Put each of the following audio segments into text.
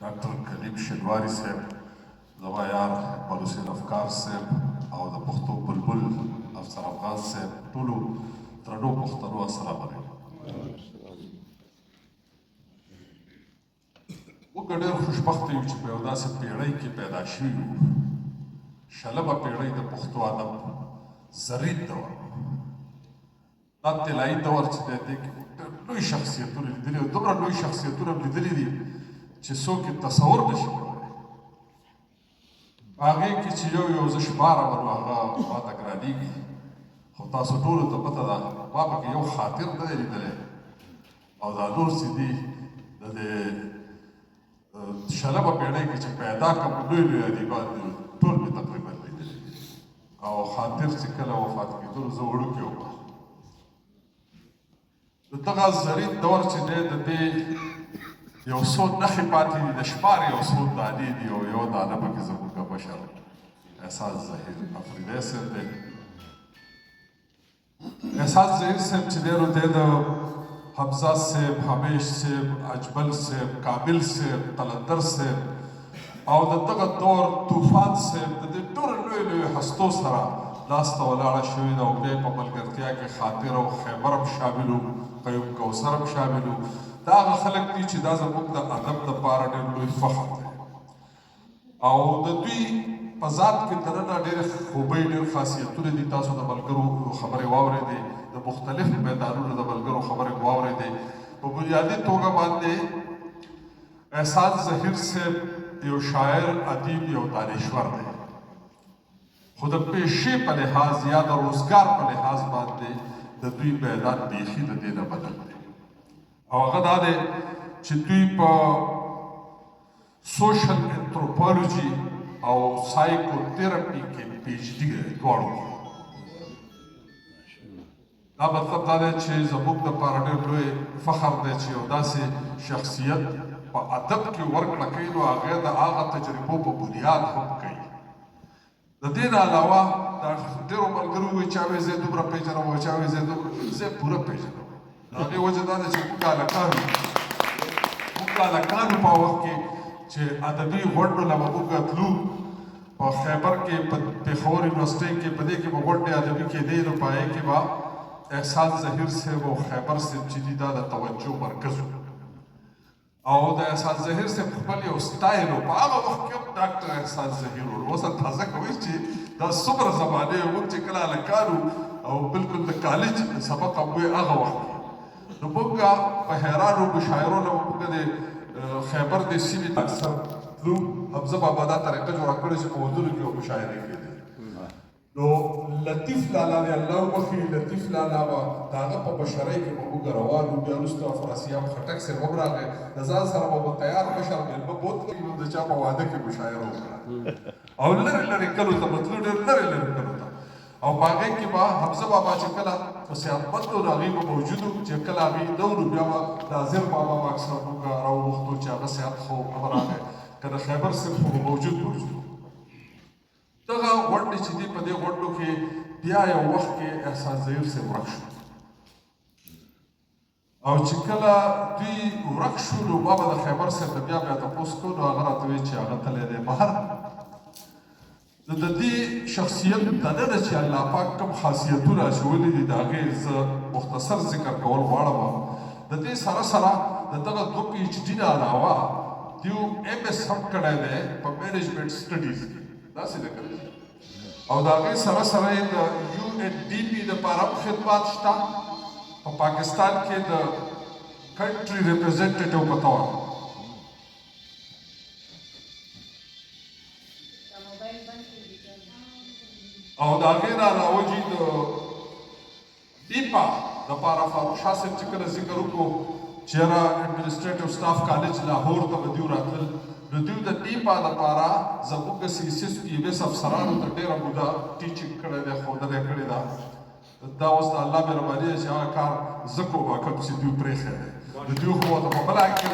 ډاکټر کلیم شینواري صاحب، زما یار اقبال حسین افکار صاحب او د پښتو بلبل افسر افغان صاحب، ټولو درنو پښتنو السلام علیکم. موږ ډېر خوشبخته یو چې په یو داسې پیړۍ کې پیدا شوي یو، شلمه پیړۍ د پښتو ادب زرین دور، دا طلایي دور چې دی دې کې لوی شخصیتونه لیدلي او دومره لوی شخصیتونه هم لیدلي دي چې څوک یې تصور نشي کولی. په هغې کې چې یو زه شمارم نو هغه ماته ګرانېږي، خو تاسو ټولو ته پته ده ما پکې یو خاطر نه دی لیدلی او دا نور چې دي د دې شلمه پیړۍ کې چې پیدا کړم لوی لوی ادیبان دي ټول مې تقریبا لیدلي او خاطر چې کله وفات کېدلو زه وړوکی وم. د دغه زرین دور چې دی د دې یو څو نښې پاتې دي، د شمار یو څو دانې دي او یو دانه پکې زموږ مشر احساس ظهیر افریدی صاحب دی. احساس ظهیر صاحب چې دی نو دی د حمزه صاحب، حمیش صاحب، اجمل صاحب، کامل صاحب، قلندر صاحب او د دغه دور طوفان صاحب د دې ټولو لویو لویو هستو سره لاسته ولاړه شوې ده او بیا په ملګرتیا کې خاطر او خیبر هم شامل وو، قیوم کوثر هم شامل وو. دا هغه خلک دي چې دا زموږ د ادب دپاره ډېر لوی فخر دی او د دوی په ذات کې دننه ډېرې خوبۍ، ډېر خاصیتونه دي. تاسو د ملګرو خبرې واورېدې، د مختلفو میدانونو د ملګرو خبرې واورېدې. په بنیادي توګه باندې احساس ظهیر صاحب یو شاعر، ادیب، یو دانشور دی، خو د پیشې په لحاظ یا د روزګار په لحاظ باندې د دوی میدان بیخي د دې نه بدل دی او هغه دا دی چې دوی په سوشل انتروپولوژي او سایکو تیراپي کې پی ایچ ډي دواړو. دا مطلب دا دی چې زموږ دپاره ډېر لوی فخر دی چې یو داسې شخصیت په ادب کې ورکړه کوي نو هغې د هغه تجربو په بنیاد هم کوي. د دې نه علاوه دا ډېرو ملګرو ووایي چا وایي زه یې دومره پېژنم او چا وایي زه یې پوره پېژنم. د هغې وجه دا ده چې موږ هلکانو په وخت کې چې ادبي غونډو له به موږ تلو په خیبر کې، په پېښور یونیورسټۍ کې، په دې کې به غونډې ادبي کېدې نو په هغې کې به احساس ظهیر صاحب او خیبر صاحب چې دي دا د توجه مرکز و او د احساس ظهیر صاحب خپل یو سټایل و. په هغه وخت کې هم ډاکټر احساس ظهیر و. اوس اندازه کوئ چې دا څومره زمانې موږ چې کله هلکان وو او بلکل د کالج سبق هم وی هغه وخت کې نو موږ په حیرانو مشاعرو نه موږ د خیبر د سیمې ته اکثر تلو. حمزه بابا دا طریقه جوړه کړې چې په ودونو کې مشاعرې کېدې نو لطیف لالا دی الله وبخښي، لطیف لالا به د هغه په مشرۍ کې به موږ روان وو. بیا وروسته افراسیاب خټک صاحب هم راغی، د ځان سره به تیار مشر مېلمه بوتلو نو د چا په واده کې مشاعره وکړه او لرې لرې کلو ته به تلو، ډېر لرې لرې کلو ته او په هغې کې به حمزه بابا چې کله په صحتمند و نو هغې به موجود وو، چې کله هغې نه و نو بیا به ناظر بابا به اکثر موږ راوغوښتو چې هغه صحت خو هم راغی، که د خیبر صاحب خو به موجود وو. دغه غونډې چې دي په دې غونډو کې بیا یو وخت کې احساس ظهیر صاحب ورک شو او چې کله دوی ورک شو نو ما به د خیبر صاحب نه بیا تپوس کوو نو هغه راته وایي چې هغه تللی دی بهر. نو د دې شخصیت دننه چې الله پاک کوم خاصیتونه اچولي دي د هغې زه مختصر ذکر کول غواړم. د دې سره سره د دغه 2 پی ایچ ډي نه علاوه دیو ایم ایس هم کړی دی په مینجمنټ سټډیز کې، داسې نه کړی او د هغې سره سره یې د یو این ډي پي دپاره هم خدمات شته په پاکستان کې د کنټري ریپرزنټیټیو په طور او د هغې نه علاوه جي د ډیپا دپاره فاروق شاه صاحب چې کله ذکر وکړو چې یاره اډمنسټریټیو سټاف کالج لاهور ته به دوی راتلل نو دوی د ډیپا دپاره زموږ سیسیس پي ایم ایس افسرانو ته ډېره موده ټیچینګ کړی دی، ښودنه یې کړې ده. دا اوس د الله مهرباني ده چې هغه کار زه کوم کوم چې دوی پرېښی دی د دوی خو ورته په بله کې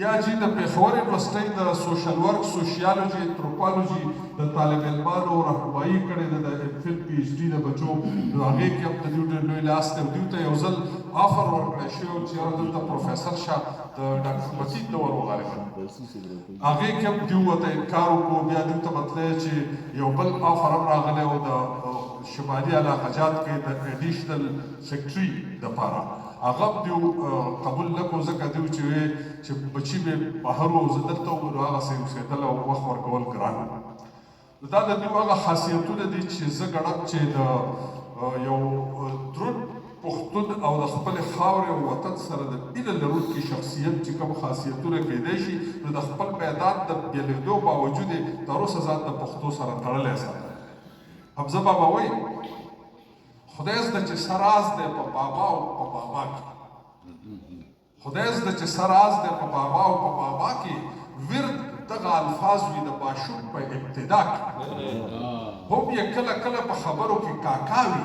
یا جی د پېښور یونیورسټۍ د سوشل ورک، سوشیالوجي، انتروپولوژي د طالب علمانو رهنمایي کړې ده د ایم فل پي ایچ ډي د بچو نو هغې کې هم د دوی ډېر لوی لاس دی. دوی ته یو ځل آفر ورکړی شوی و چې یاره دلته پروفیسر شه د ډاکټر متین دور غالبا هغې کې هم دوی ورته انکار وکړو بیا دوی ته مطلب چې یو بل آفر هم راغلی و د شمالي علاقه جات کې د ایډیشنل سیکرټري دپاره هغه هم دوی قبول نه کړو ځکه دوی چې وی چې بچي مې بهر و زه دلته وم نو هغسې اوسېدل او وخت ورکول ګران و دا د دوی هغه خاصیتونه دي چې زه ګڼم چې د یو دروند پښتون او د خپلې خاورې او وطن سره د مینه لرونکي شخصیت چې کوم خاصیتونه کیدای شي نو د خپل میدان د بېلېدو باوجود یې تر اوسه ځان د پښتو سره تړلی ساتلی حمزه بابا وایي خدای زده چې سراز دی په بابا او په بابا کې خدای زده چې سراز دی په بابا او په بابا کې ورد دغه الفاظ وي د ماشوم په ابتدا کې هم یې کله کله په خبرو کې کاکا وي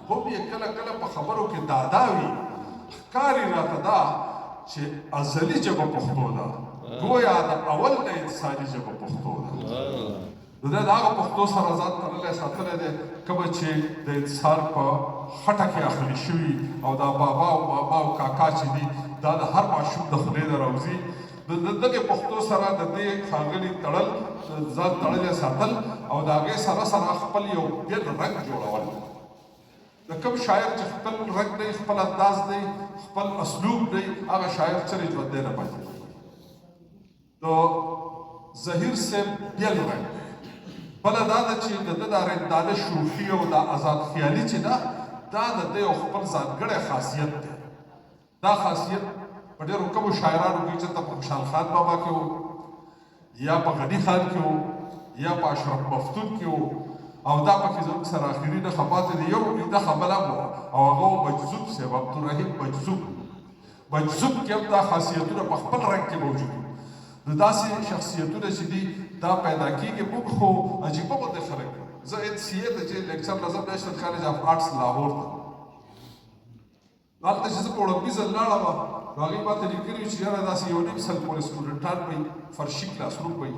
هم یې کله کله په خبرو کې دادا وي ښکاري راته دا چې ازلي ژبه پښتو ده گویا د اول نه انساني ژبه پښتو ده نو دا د هغه پښتو سره ځان تړلی ساتلی دی کومه چې د انسان په خټه کې اخلي شوي او دا بابا او ماما او کاکا چې دي دا د هر ماشوم د خولې نه راوځي د دغې پښتو سره د دې ښاغلي تړل ځان تړلی ساتل او د هغې سره سره خپل یو بېل رنګ جوړول د کوم شاعر چې خپل رنګ دی خپل انداز دی خپل اسلوب دی هغه شاعر چرې ژوندی نه پاتې د ظهیر صاحب بېل رنګ دی بله دا ده چې د ده دا رندانه شوخي او دا آزاد خیالي چې ده دا د ده یو خپل ځانګړی خاصیت دی دا خاصیت په ډېرو کومو شاعرانو کې چېرته په خوشحال خان بابا کې و یا په غني خان کې و یا په اشرف مفتون کې و او دا پکې زموږ سره اخري نښه پاتې دی یو ده خبره هم او هغه و مجذوب صاحب عبدالرحیم مجذوب کې هم دا خاصیتونه په خپل رنګ کې موجود نو داسې شخصیتونه چې دي دا پیدا کېږي موږ خو عجیبه غوندې خلک زه ان سی اے ته چې لیکچر لازم نیشنل کالج آف آرټس لاهور ته هلته چې زه په وړومبي ځل لاړم نو هغې ما ته لیکلي چې یاره داسې یو نیم سل پورې سټوډنټان به فرشي کلاسروم به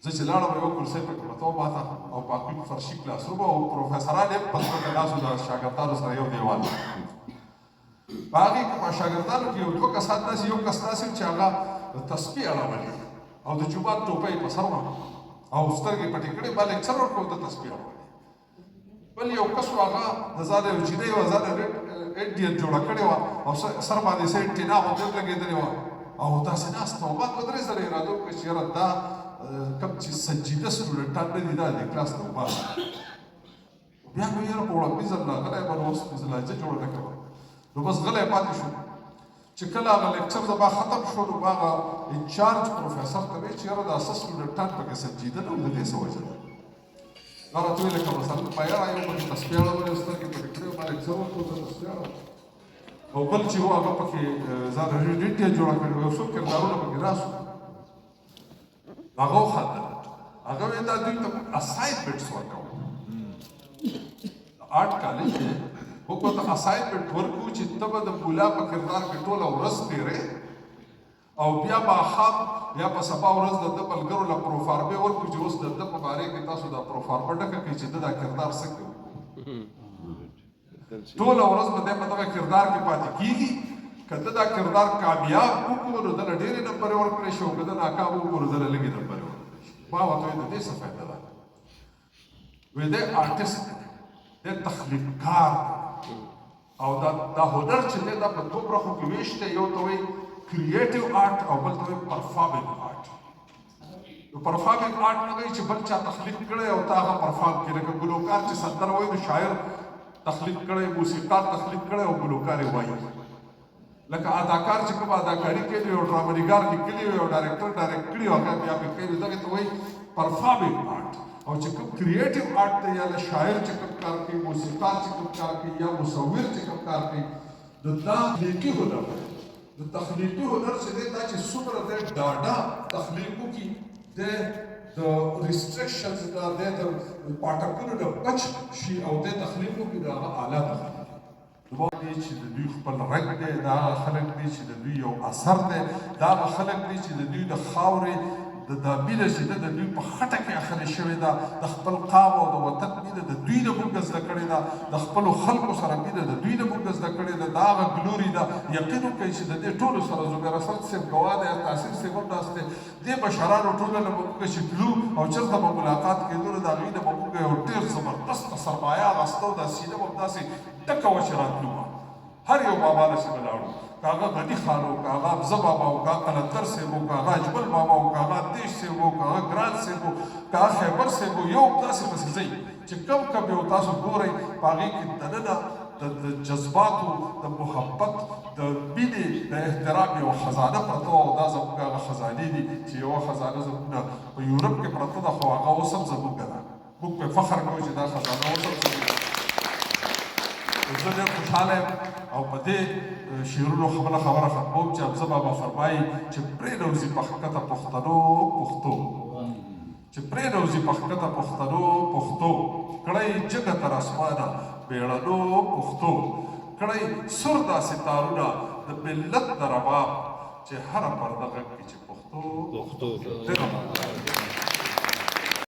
زه چې لاړم یو کرسۍ پکې پرته وه ماته او باقي فرشي کلاسروم او پروفیسران یې په ځمکه ناست وو د شاګردانو سره یو دیوال په هغې کې په شاګردانو کې یو دوه کسان داسې یو کس داسې چې هغه تسبیح اړولې او د جومات ټوپۍ په سر وه او سترګې پټې کړې ما لیکچر ورکړو د تسبیح اړولې بل یو کس و هغه د ځانه یو جینۍ وه ځانه انډین جوړه کړې وه او سر باندې سه ټینا غوندې لګېدلې وه او داسې ناسته وه ما دوه درې ځله اراده وکړه چې یاره دا کوم چې سنجیده سټوډنټان نه دي دا د کلاس نه وباسه بیا مې یاره په وړومبي ځل راغلی به نو اوس مې زه لهجه جوړه نه کړم نو بس غلی پاتې شو چې کله هغه لیکچر زما ختم شو نو هغه انچارج پروفیسر ته وایي چې یاره دا څه سټوډنټان پکې سنجیده نه وو د دې څه وجه ده دا راته ویې لکه مثلا په یاره یو پکې تسبیح اړولې سترګې پټې کړې ما لیکچر ورکړو زه تسبیح اړوم او بل چې و هغه پکې ځان ریډیټ جوړه کړې وه یو څو کردارونه پکې راسو هغه وخندل هغه ویل دا دوی ته اساینمنټس ورکوو آرټ کالج دی موږ ورته اساینمنټ ورکوو چې ته به د مولا په کردار کې ټوله ورځ تېرې او بیا ماښام یا په سبا ورځ د ده ملګرو له پروفارمې ورکړو چې اوس د ده په باره کې تاسو دا پروفارمه ډکه کړئ چې ده دا کردار څنګه وکړو ټوله ورځ به دی په دغه کردار کې پاتې کېږي که ده دا کردار کامیاب وکړو نو دله ډېرې نمبرې ورکړی شي او که ده ناکام وکړو نو دله لږې نمبرې ورکړی شي ما ورته وایي د دې څه فایده ده وایي دی آرټسټ دی تخلیقکار او دا هنر چې دی دا په دوه برخو کې ویشت دی یو ته وایي کریټیو آرټ او بل ته وایي پرفارمنګ آرټ نو پرفارمنګ آرټ نه وایي چې بل چا تخلیق کړی او تا هغه پرفارم کړي لکه ګلوکار چې سندره وایي نو شاعر تخلیق کړی موسیقار تخلیق کړی او ګلوکار یې وایي لکه اداکار چې کوم اداکاري کوي او ډرامانیګار لیکلي وي او ډایرکټر ډایرکټ کړي او هغه بیا پې کوي دغه ته وایي پرفارمنګ آرټ او چې کوم کریټیو آرټ دی یا شاعر چې کوم کار کوي موسیقار چې کوم کار کوي یا مصور چې کوم کار کوي د تخلیقي هنر د تخلیقي هنر چې دی دا چې څومره دی ډاډه تخلیق وکړي دی د ریسټرکشنز نه دی د پاټکونو نه بچ شي او دی تخلیق وکړي د هغه اعلی تخلیق دی چې د دوی خپل رنګ دی دا هغه خلک دی چې د دوی یو اثر دی دا هغه خلک دی چې د دوی د خاورې د مینه چې ده د دوی په خټه کې اخلې شوې ده د خپل قام او د وطن مینه د دوی نه موږ زده کړې ده د خپلو خلکو سره مینه د دوی نه موږ زده کړې ده د هغه ګلوري ده یقین وکړئ چې د دې ټولو سره زبیر اسد صاحب ګواه دی تاثیر صاحب هم ناست دی دې مشرانو ټوله نه به موږ چې تلو او چېرته به ملاقات کېدو نو د هغوی نه به موږ یو ډېر زبردسته سرمایه اخیسته او دا سینه به همداسې ډکه وه چې راتلو به هر یو بابا نه چې به لاړو که هغه غني خان و که هغه حمزه بابا و که هغه قلندر صاحب و که هغه اجمل بابا و که هغه دیش صاحب و که هغه ګران صاحب و که هغه خیبر صاحب و یو همداسې پسې ځئ چې کم کم یو تاسو ګورئ په هغې کې دننه د جذباتو د محبت د مینې د احترام یوه خزانه پرته وه او دا زموږ هغه خزانې دي چې یوه خزانه زموږ نه په یورپ کې پرته ده خو هغه اوس هم زموږ ده موږ پرې فخر کوو چې دا خزانه اوس هم زموږ ده زه ډېر خوشحاله یم او په دې شعرونو خپله خبره ختموم چې حمزه بابا فرمایي چې پرېنوځي په ښکته پښتنو پښتو چې پرېنوځي په ښکته پښتنو پښتو کړئ جګه تر اسمانه بیړنو پښتو کړئ سور داسې تارونه د ملت د رباب چې هره پرده غږ کړي چې پښتو